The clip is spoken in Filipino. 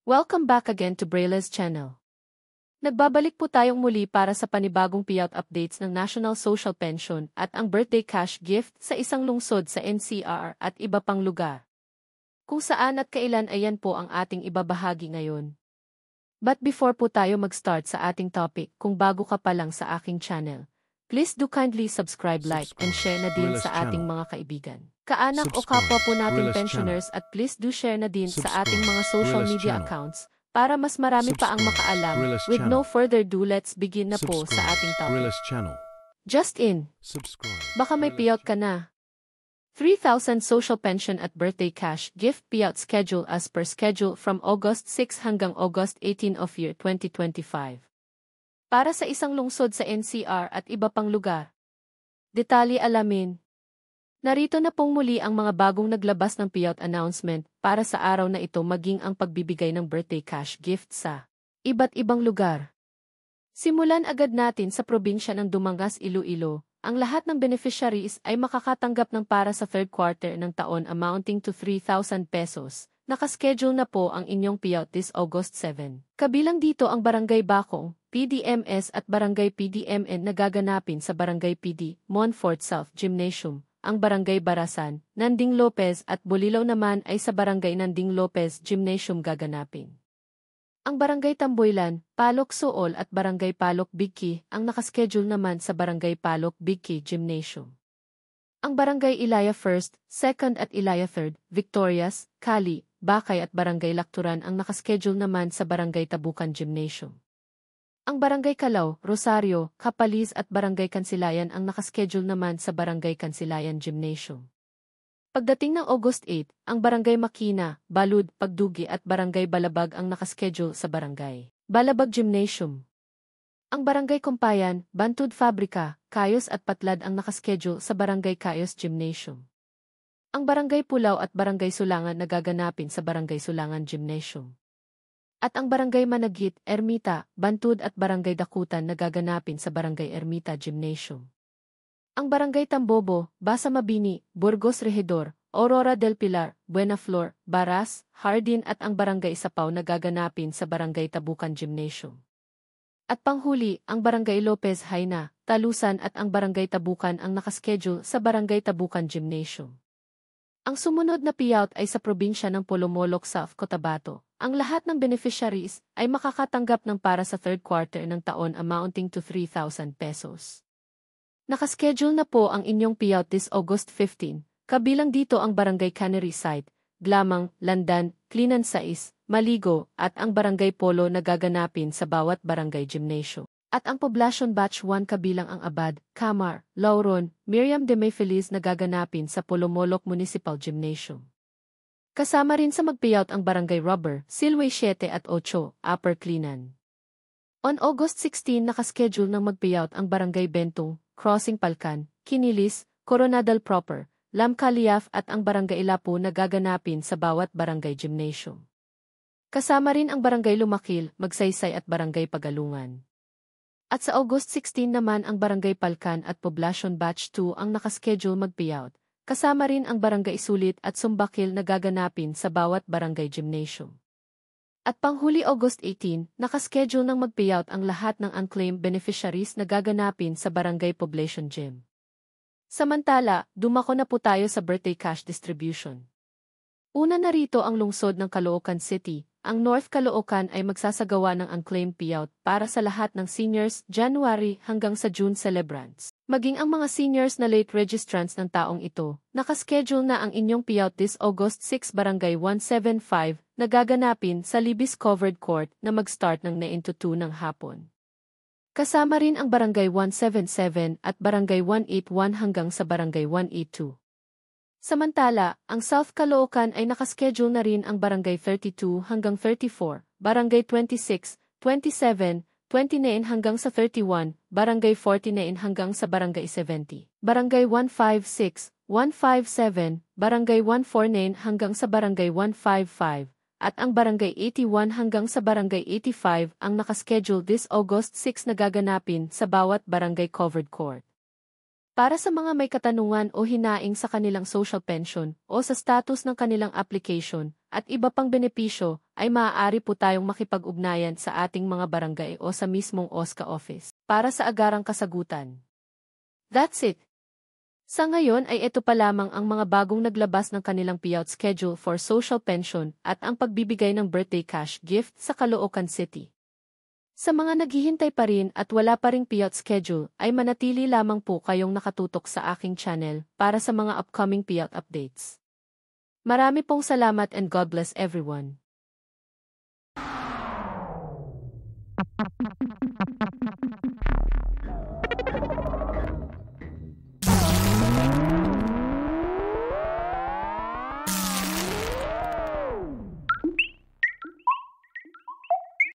Welcome back again to Brayla's channel. Nagbabalik po tayong muli para sa panibagong payout updates ng National Social Pension at ang birthday cash gift sa isang lungsod sa NCR at iba pang lugar. Kung saan at kailan ayan po ang ating ibabahagi ngayon. But before po tayo mag-start sa ating topic, kung bago ka pa lang sa aking channel, please do kindly subscribe, like, and share na din sa ating mga kaibigan, kaanak o kapwa po nating pensioners at please do share na din sa ating mga social media accounts para mas marami pa ang makaalam. With no further ado, let's begin na po sa ating topic. Just in. Baka may payout ka na. 3,000 social pension at birthday cash gift payout schedule as per schedule from August 6 hanggang August 18 of year 2025. Para sa isang lungsod sa NCR at iba pang lugar. Detalye alamin. Narito na pong muli ang mga bagong naglabas ng payout announcement para sa araw na ito maging ang pagbibigay ng birthday cash gift sa iba't ibang lugar. Simulan agad natin sa probinsya ng Dumangas, Iloilo. Ang lahat ng beneficiaries ay makakatanggap ng para sa third quarter ng taon amounting to 3,000 pesos. Nakaschedule na po ang inyong payout this August 7. Kabilang dito ang Barangay Bacong, PDMS at Barangay PDMN na gaganapin sa Barangay PD, Montfort South Gymnasium, ang Barangay Barasan, Nanding Lopez at Bulilaw naman ay sa Barangay Nanding Lopez Gymnasium gaganapin. Ang Barangay Tamboylan, Palok Sool at Barangay Palok Bigki ang nakaschedule naman sa Barangay Palok Bigki Gymnasium. Ang Barangay Ilaya 1st, 2nd at Ilaya 3rd, Victorias, Cali, Bakay at Barangay Lakturan ang nakaschedule naman sa Barangay Tabukan Gymnasium. Ang Barangay Calao, Rosario, Capalis at Barangay Kansilayan ang nakaschedule naman sa Barangay Kansilayan Gymnasium. Pagdating ng August 8, ang Barangay Makina, Balud, Pagdugi at Barangay Balabag ang nakaschedule sa Barangay Balabag Gymnasium. Ang Barangay Kumpayan, Bantud Fabrika, Kayos at Patlad ang nakaschedule sa Barangay Kayos Gymnasium. Ang Barangay Pulao at Barangay Sulangan nagaganapin sa Barangay Sulangan Gymnasium. At ang Barangay Managit, Ermita, Bantud at Barangay Dakutan nagaganapin sa Barangay Ermita Gymnasium. Ang Barangay Tambobo, Basa Mabini, Burgos Regidor, Aurora del Pilar, Buena Flor, Baras, Hardin at ang Barangay Sapaw nagaganapin sa Barangay Tabukan Gymnasium. At panghuli, ang Barangay Lopez Haina, Talusan at ang Barangay Tabukan ang nakaschedule sa Barangay Tabukan Gymnasium. Ang sumunod na payout ay sa probinsya ng Polomolok, South Cotabato. Ang lahat ng beneficiaries ay makakatanggap ng para sa third quarter ng taon amounting to 3,000 pesos. Nakaschedule na po ang inyong payout this August 15, kabilang dito ang Barangay Cannery Site, Glamang, Landan, Clinan 6, Maligo, at ang Barangay Polo na gaganapin sa bawat Barangay Gymnasium. At ang Poblacion Batch 1 kabilang ang Abad, Camar, Lauron, Miriam de May Feliz na gaganapin sa Polomolok Municipal Gymnasium. Kasama rin sa mag-payout ang Barangay Rubber, Silway 7 at 8, Upper Clinan. On August 16 nakaschedule ng mag-payout ang Barangay Bentong, Crossing Palcan, Kinilis, Coronadal Proper, Lamcaliaf at ang Barangay Lapu na gaganapin sa bawat Barangay Gymnasium. Kasama rin ang Barangay Lumakil, Magsaysay at Barangay Pagalungan. At sa August 16 naman ang Barangay Palcan at Poblacion Batch 2 ang nakaschedule mag-payout. Kasama rin ang Barangay Sulit at Sumbakil na gaganapin sa bawat Barangay Gymnasium. At panghuli August 18, nakaschedule ng mag-payout ang lahat ng unclaimed beneficiaries na gaganapin sa Barangay Poblacion Gym. Samantala, dumako na po tayo sa birthday cash distribution. Una na rito ang lungsod ng Caloocan City. Ang North Caloocan ay magsasagawa ng unclaimed payout para sa lahat ng seniors January hanggang sa June celebrants. Maging ang mga seniors na late registrants ng taong ito, nakaschedule na ang inyong payout this August 6 Barangay 175 na gaganapin sa Libis Covered Court na mag-start ng 9 to 2 ng hapon. Kasama rin ang Barangay 177 at Barangay 181 hanggang sa Barangay 182. Samantala, ang South Caloocan ay nakaschedule na rin ang Barangay 32 hanggang 34, Barangay 26, 27, 29 hanggang sa 31, Barangay 49 hanggang sa Barangay 70, Barangay 156, 157, Barangay 149 hanggang sa Barangay 155, at ang Barangay 81 hanggang sa Barangay 85 ang nakaschedule this August 6 na gaganapin sa bawat Barangay Covered Court. Para sa mga may katanungan o hinaing sa kanilang social pension o sa status ng kanilang application at iba pang benepisyo, ay maaari po tayong makipag-ugnayan sa ating mga barangay o sa mismong OSCA office para sa agarang kasagutan. That's it. Sa ngayon ay ito pa lamang ang mga bagong naglabas ng kanilang payout schedule for social pension at ang pagbibigay ng birthday cash gift sa Caloocan City. Sa mga naghihintay pa rin at wala pa ring payout schedule ay manatili lamang po kayong nakatutok sa aking channel para sa mga upcoming payout updates. Marami pong salamat and God bless everyone.